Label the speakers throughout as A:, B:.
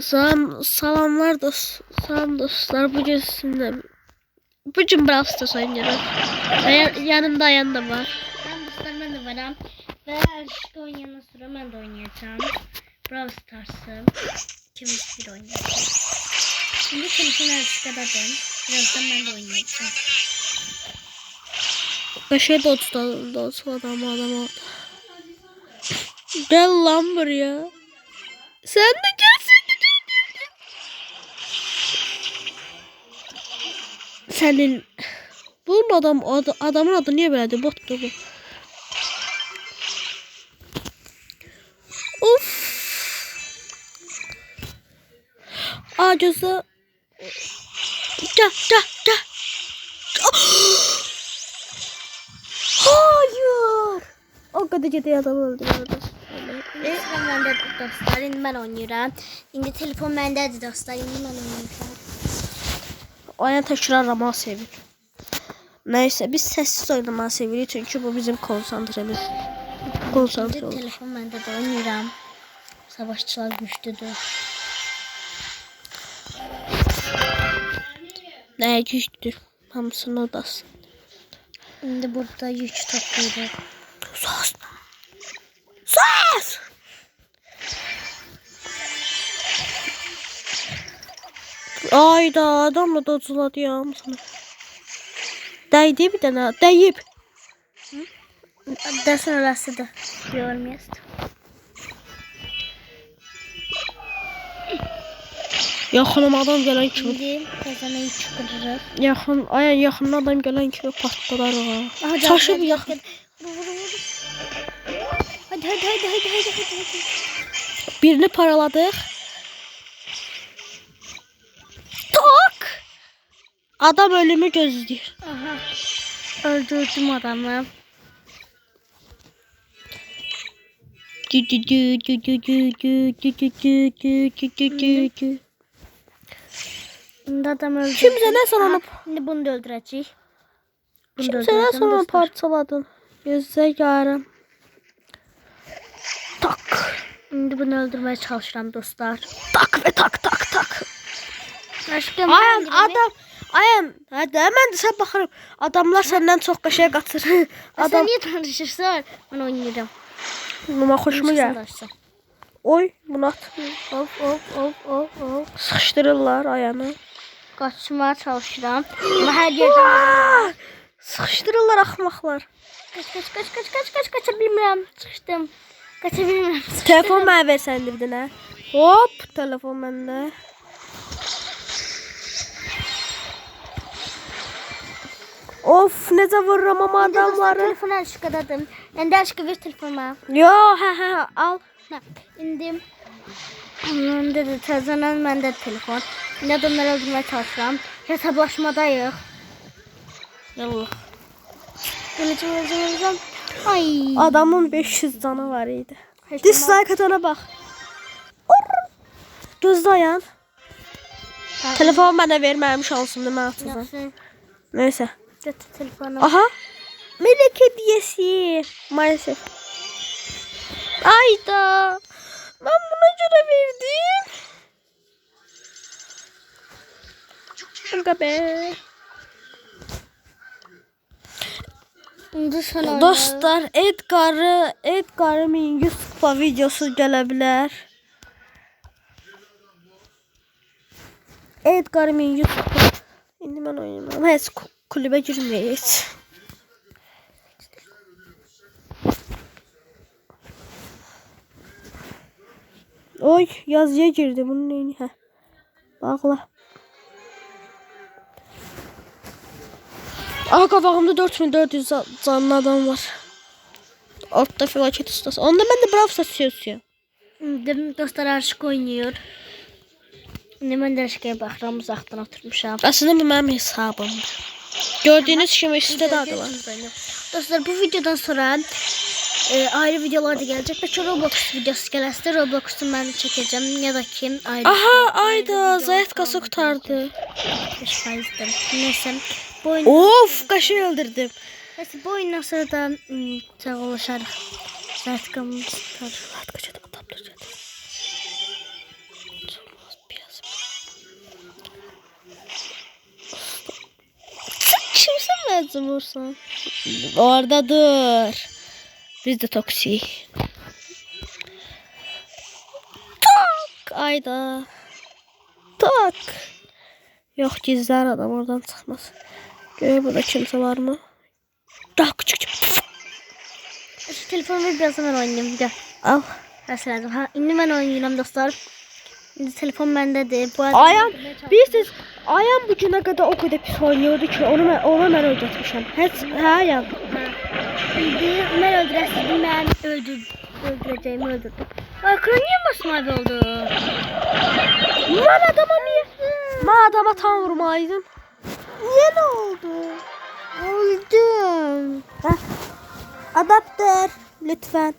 A: Salamlar salam dostlar. Bugün Brawl Stars oynuyoruz. Yanımda Ayan da var.
B: Ben dostlar ben de varım. Ve Erişte oynayanın sonra ben de oynayacağım. Brawl Stars'ı. İkimiz bir oynayacağız. Şimdi telefon Erişte'dedim. Birazdan ben de oynayacağım.
A: Kaşığı da otudu adam oldu. Gel lan buraya. Sen de gel. Senin bunun adamın adı niye böyledir? Bottu bu. Of. Gözü. Gel. Hayır. O kadar ciddi adam öldürüyordu.
B: Resmen bende dostlar. Şimdi ben oynuyorum. Şimdi telefon bendedir dostlar. Şimdi ben oynayacağım.
A: Ayan tekrar aramayı sevir. Neyse biz sessiz oynamayı sevirik çünkü bu bizim konsantremiz. Konsantre olur.
B: Telefon bende de oynuyorum. Savaşçılar güçlüdür.
A: Ne güçtür. Hamısını odasın.
B: Şimdi burada yük topluyoruz.
A: Sus. Ayda adamla dozuladı ya sana. Değdi bir tane. Deyip.
B: Dersin orası da. Görmüyoruz.
A: Yaxınım adam gələn kimi.
B: Şimdi kazana yük kırırız.
A: Yaxın adam gələn kimi partladar o.
B: Aha,
A: Çaşıb yaxın.
B: Vur. Hadi.
A: Birini paraladıq. Tak! Adam ölümü gözləyir.
B: Aha. Öldürdüm adamı. Şimdi adam öldürdü.
A: Kimse ne sananıp?
B: Şimdi bunu da öldürəcək.
A: Kimse ne sananıp parçaladın? Gözlə yarım. Tak.
B: Şimdi bunu öldürmeye çalışıram dostlar.
A: Tak ve tak.
B: Aşkım
A: Ayan, hadi hemen de sen bakarım. Adamlar senden çok kaşıya katır.
B: Sen niye tanışırsan? Ben oynayacağım.
A: Buna hoşuma gel. Oy, bunu at.
B: Of.
A: Sıkıştırırlar ayağını.
B: Kaçmaya çalışıram. Ama her yerden...
A: Sıkıştırırlar axmaqlar.
B: Kaç kaçabilmirəm. Sıkıştım. Kaçabilmirəm.
A: Telefon mənə versən bir dənə. Hop, telefon məndə. Of, necə vururam ama adamları.
B: Telefonu aşkıdadım. Ben de aşkı ver telefonuma.
A: Yo, al.
B: İndim. Dedi təzədən məndə telefon. İndi adamları öldürmeye çalışıram. Hesablaşmadayıq.
A: Yallah.
B: Öləcəm. Ay.
A: Adamın 500 canı var idi. Dislike atana bak. Gözlə Ayan. Telefon mənə ver, mənim şansımdır, mən atacağım. Neyse.
B: Götür telefonu.
A: Aha. Melek hediyesi. Maalesef. Ayda. Ben buna göre verdim. Aga be. Dostlar, Edgar'ın 100 kupa videosu gelebilir. Edgar'ın 100 kupa. Şimdi ben oynamam. Heç kulübe girmeyiz. Oy, yazıya girdi bunun neyini? Hə. Bağla. Aha, qabağımda 4400 canlı adam var. Altta felaket ustası. Onda ben de Brawl Stars yazıyorum.
B: Dostlar aşık oynuyor. Şimdi ben de aşkıya baxıram, uzaqdan oturmuşam.
A: Aslında bu mənim hesabımdır. Gördüğünüz kimi üstte de adı var.
B: Dostlar bu videodan sonra ayrı videolar da gelecek. Belki Roblox videosu gelirse Roblox'u ben çekeceğim ya da kim ayrı.
A: Aha, ayda zayıf kası kurtardı.
B: 5%'dim. Neyse. Bu oyun...
A: Of, kaşı öldürdüm.
B: Neyse bu oyundan sonra da sağoluşarıq. Zayıf kamı tutar.
A: Hadi kaçalım, tam duracağız. acımırsan. Orada dur. Biz de toksik. Tak. Ayda. Tak. Yok gizler adam oradan çıkmaz. Görüyor burada kimse var mı? Daha küçük.
B: Şu telefonu ver birazdan ben oynayayım. Bir de.
A: Al.
B: Mesela ha, indi ben oynayacağım dostlar. Şimdi telefon bendedir. Bu arada
A: Ayağım. Bilirsiniz ayağım bu güne kadar o kadar pis oynuyordu ki ona ben öldürtmüşüm. Ayağım.
B: Şimdi ben öldüresim ben öldüreceğimi öldürdüm. Ekran niye masmavi oldu?
A: Ben adama niye? Ben adama tam vurmaydım. Niye ne oldu? Öldüm. Adaptör lütfen.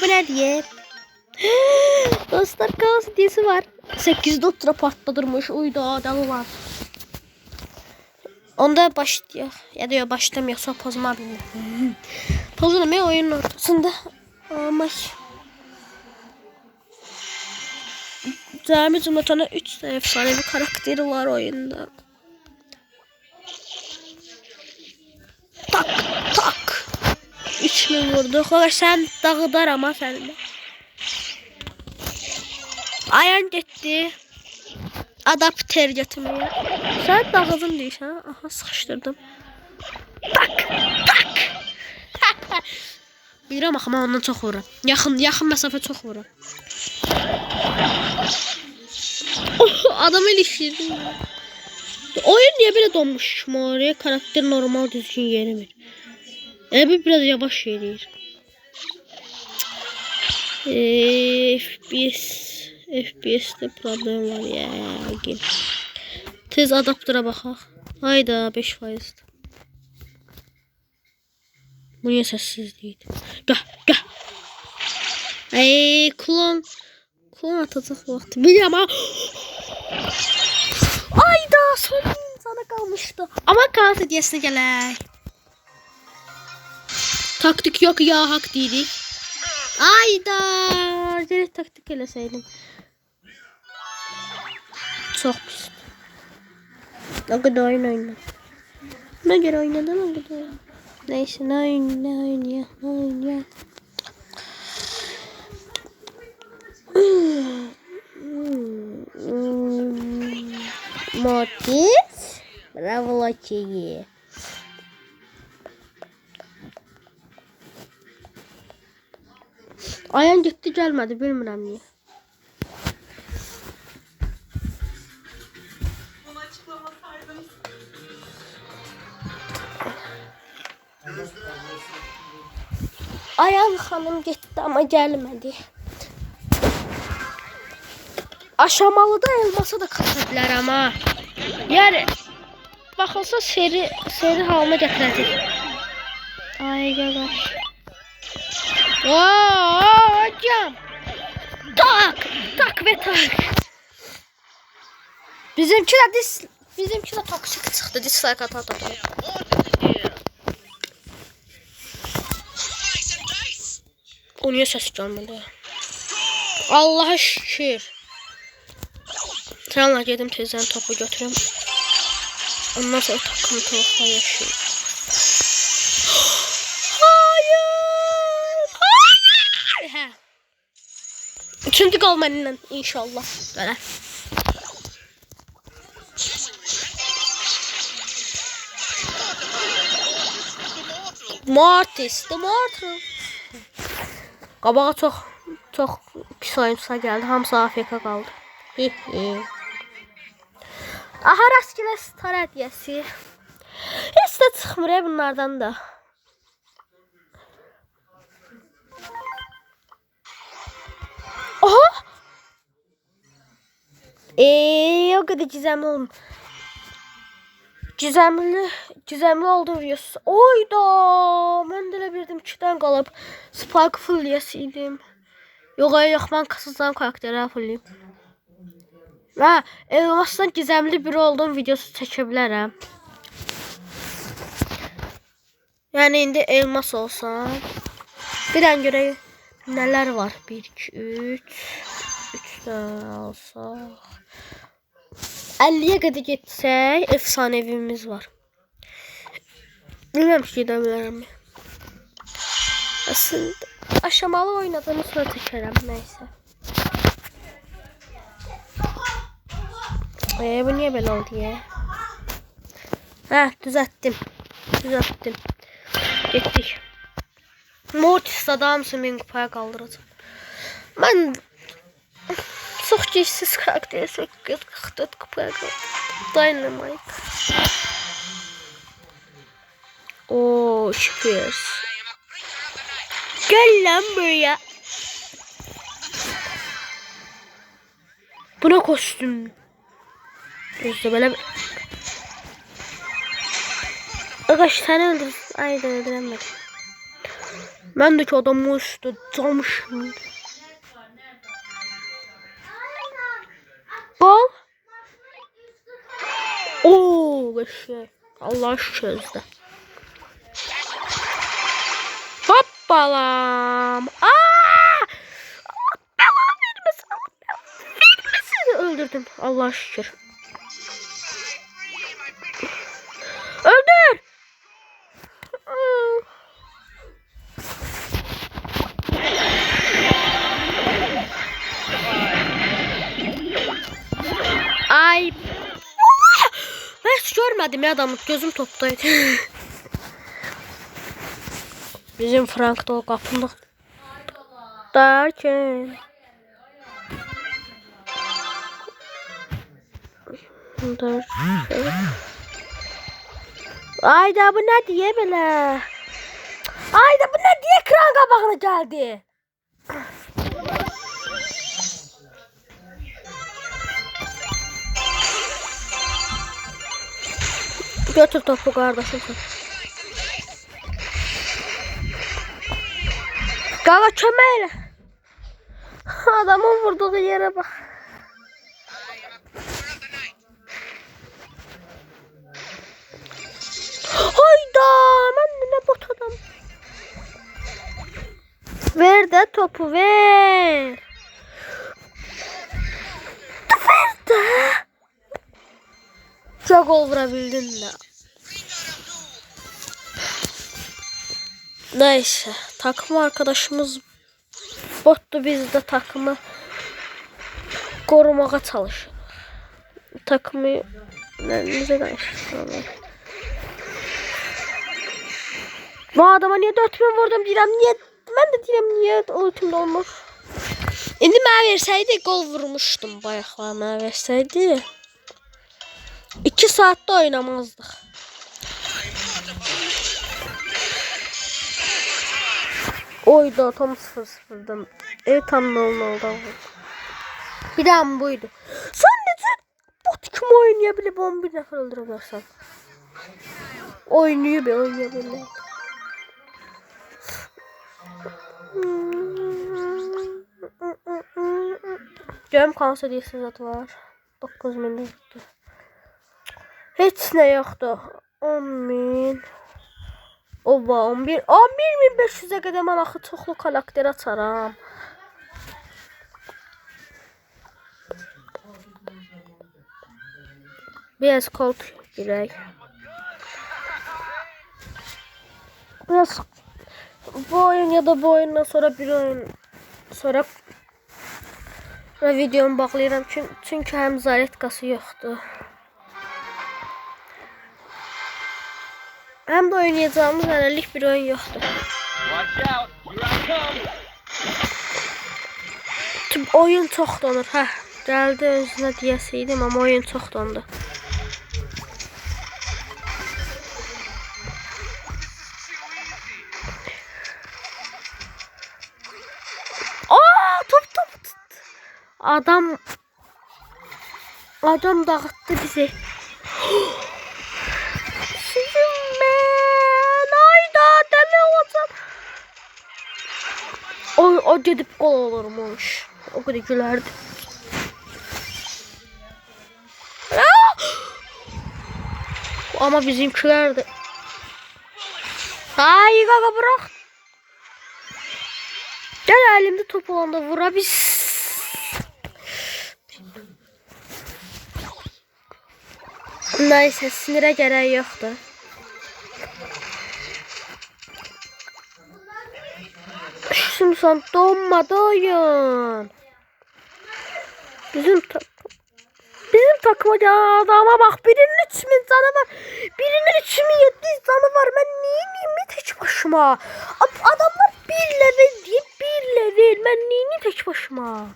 A: Bu ne diye? Dostlar kaos hediyesi var. 8'de otura patladırmış. Uydu adamı var. Onda başlıyor. Ya da başlamıyor. Sonra pozma bilmiyorum. Pozlamıyor oyunun ortasında. Ama Zermi Zumbatan'a 3 efsanevi karakteri var oyunda. Tak tak. 3 mü vurdu? Sen dağıdar ama sen de. Ayağın gitti. Adaptör getirmeye. Sen dağıdın deyirsən. Aha sıkıştırdım. Tak tak. Bilirəm axı mən ondan çox vururam. Yaxın məsafə çox vururam. Adamı ilişdirdim. Oyun niye böyle donmuş? Oraya karakter normal düzgün yerimir. Bir biraz yavaş yeriyir. FPS'te problem var ya. Gel. Tez adaptıra baxaq. Hayda 5%. Bu niye sessizliydi? Gah. Klon atacaq vaxtı. Bilirəm ha. Ayda son sana kalmıştı. Ama kaos hediyesine gələk. Taktik yok ya hak dedik. Ayda. Direkt taktik eləsəydim. Çok pis. O kadar oynadım. Ne göre oynadım o kadar. Neyse ne oynuyor. Mortis. Bravo Loki'yi. Ayağın gitti gelmedi bilmirəm niye. Ayağın hanım gitti ama gelmedi. Aşamalıda elmasa da katabilir ama. Yani bakılsa seri halına getirəcək. Ay gel. Hocam. Tak ve tak. Bizimki de toksik çıktı. Dislike atar. O niye ses gelmedi? Allah'a şükür. Selamlar dedim tezden topu götürüm. Ondan sonra takıntılı yaşayayım. Hayır. Üçüncü gol benimle inşallah. Böyle. Mortis. Qabağa çox pis oyuncular gəldi. Hamısı AFK qaldı. Aha rastgele star hediyesi. Heç də çıxmır bunlardan da. Aha! O kadar gizemli olun. Gizemli oldu videosu. Oyda! Mən də elə bildim 2-dən qalıb. Spark fulliyəsiydim. Yox, mən kasızdan karakterə fulliyim. Elmasdan gizemli biri olduğum videosu çəkə bilərəm. Yəni indi elmas olsam. Bir dən görək nələr var. 1, 2, 3 tane alsaq. 50'ye kadar getsək efsanevimiz var. Bilmem ki gidebilirim. Aslında aşamalı oynadığımı sonra çekerim. Neyse. Bu niye böyle oldu ya? Düzelttim. Gittik. Mortis adamsın, beni kupaya kaldırdı. Ben çok geçsiz karakteri 844 kupaya kaldırdım. Dynamite. Şükür. Gel lan buraya. Bu ne kostüm? İşte böyle. Arkadaş sen öldürdün. Ay da öldüremedim. Ben de ki adamı üstü camışım. Bal. Beşe. Allah çözdü. Hoppalam. Belam vermesin. Öldürdüm. Allah şükür. Öldür. Ay. Ben hiç görmedim ya adamı. Gözüm toptaydı. Bizim Frank da o kapında. Derken. Ayda bu ne diye böyle? Ayda bu ne diye kran kabağına geldi? Götür topu kardeşim. Gaga çömeyle. Adamın vurduğu yere bak. Hayda, ben ne bot adam. Ver de topu ver. Ver de. Çok gol vurabildin de. Neyse, takım arkadaşımız bottu, biz de takımı korumaya çalışıyoruz. Takımı neyse karıştıralım. Bu adama niye 4000 vurdum diyeceğim, niye? Ben de diyeceğim niye ultimde olmuş. Şimdi bana verseydi gol vurmuştum, bayaklar bana verseydi. 2 saatte oynamazdık. Oydu tam 0-0'dım. Tam oldu. Bir daha buydu. Sen neden bot kim oynayabilir? 11 nefer öldürebilirsen. Oynayabilir. Cem kanser değilsizatı var. 9000 yoktu. Hiç ne yoktu. 10.000. Ova 11.500'e qədər mən axı çoxlu karakter açaram. Biraz kolt girək. Biraz bu oyun ya da bu oyundan sonra bir oyun sonra videomu bağlayıram çünki həm zaretkası yoxdur. Hem de oynayacağımız hələlik bir oyun yoxdur. Oyun çox donur. Gəldi özünə deyəsiydim, amma oyun çox dondu. Top. Adam dağıttı bizi. O gedib gol olurmuş. O kadar gülerdi. Ama bizimkiler de. Ay gaga bırak. Gel elimde top olanda vura biz. Neyse sinire gerek yoktu. donmusan, donma doyun. Bizim takıma gelen adama bak. Birinin 3000 canı var. Birinin 3700 canı var. Ben neyim tek başıma? Adamlar bir level diye bir level. Ben neyim tek başıma?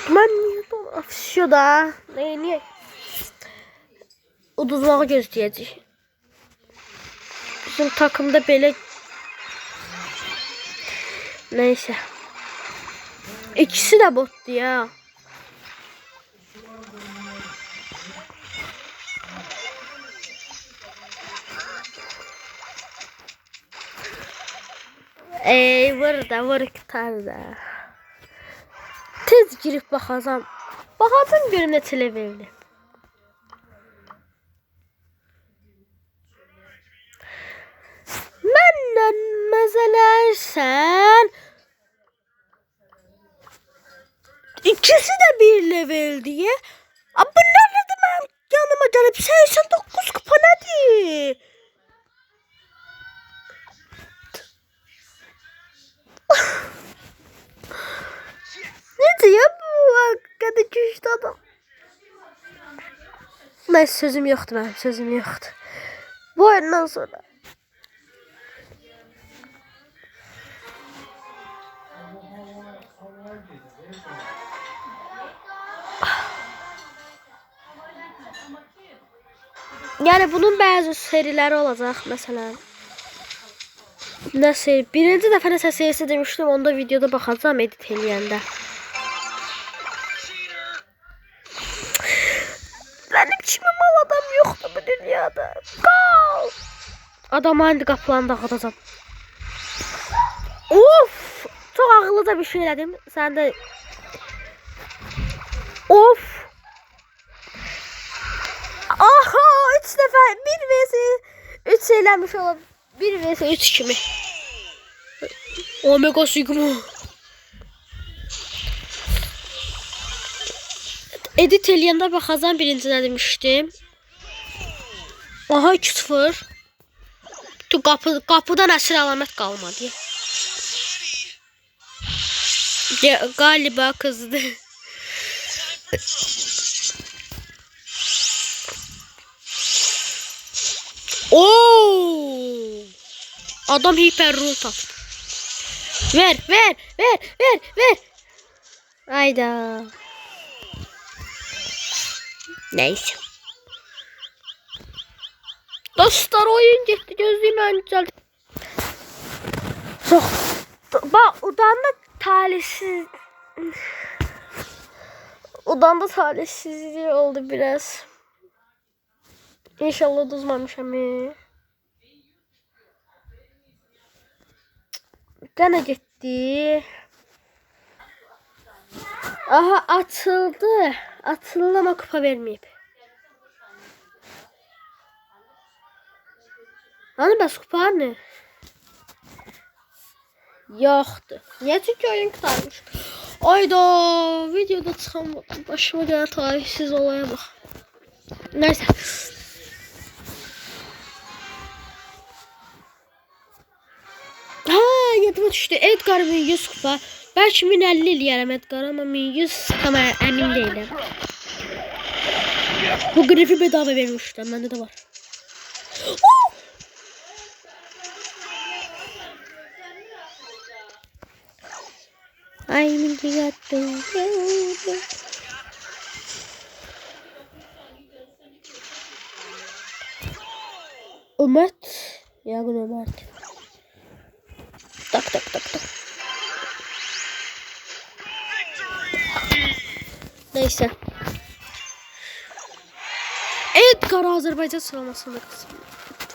A: Ben niye afişiyor da? Niye? Uduzmağı gözleyecek. Bizim takımda böyle. Neyse. İkisi de bottu ya. Vur tutardı. Tez girip bakacağım. Bakacağım görüm ne televerdi. Menden mezelersen İkisi de bir level diye. Bunlar ne demek yanıma gelip 89 kupa nedir? Ne diyor bu arkadaki işte adam? Neyse sözüm yoktu benim, sözüm yoktu. Bu oyundan sonra. Yani bunun bazı serileri olacak mesela. Nasıl? Birinci defa ne serisi demiştim, onda videoda bakacağım edit eləyəndə. Benim kimi mal adam yoktu bu dünyada. Kal. Adam hangi kapılarını dağıtacağım. Of! Çok akıllıca bir şey dedim. Sen de... Of! Aha! 3 defa 1 vs 3 eğlenmiş olabilir. 1 vs 3 kimi? Omega Sigma. Edit eləyəndə baxacağım birinci nə demişdim. Aha 2-0. Qapıdan əsir əlamət qalmadı. Galiba kızdı. Oo! Adam hiper rol taktı. Ver. Hayda. Neyse. Dostlar oyun gitti, gözlüğümü düzeldi. Çok. Bak odanda talihsiz. Odanda talihsizliği oldu biraz. İnşallah duzmamışam. Gene gitti. Aha atıldı. Atıldı ama kupa vermeyip. Hani bas kupa ne? Yoktu. Niye? Çünkü oyun kurtarmış. Ayda videoda çıkan başıma gelen talihsiz olaya bak. Neyse. Ha yadıma düştü. Edgar 1100 kupa. Belki 1050 eləyərəm Edgar ama 1100 tam emin değilim. Bu grifi bedava vermişler. Bende de var. Ay yattım. Ömer. Ya bu Ömer. Tak. Neyse. Edgar Azerbaycan sıralamasında kalsın.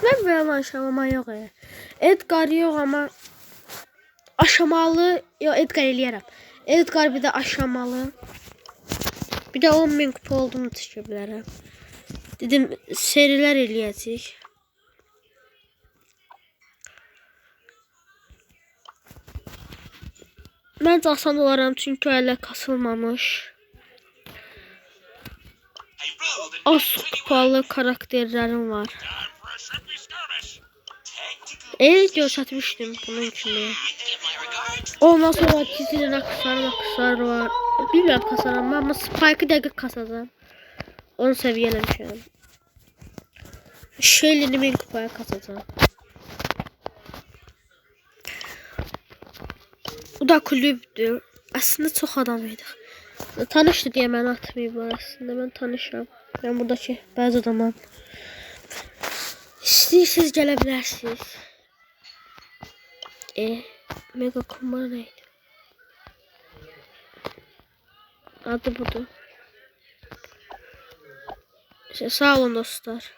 A: Ben böyle aşamama yok ya. Edgar yok ama aşamalı. Yok Edgar eləyərəm. Edgar bir de aşamalı. Bir de 10.000 kupa olduğunu düşebilirim. Dedim seriler eləyəcək. Bence asan olaram çünkü öyle kasılmamış. Az kupalı karakterlerim var. Göstermiştim bunun kimi. Ondan sonra çizilin aksesuar var. Bilmiyorum kasaram ama Spike'ı dəqiq kasacağım. Onu seviyelemişim. Şeylerini bir kupaya kasacağım. Bu da kulüpdür. Aslında çok adamıydık. Tanışdı diye mən atmayıblar aslında. Mən tanışam. Ben buradaki bazı adamım. İstəyirsiniz gələ bilərsiniz. Mega kumbar neydi? Adı budur. İşte sağ olun dostlar.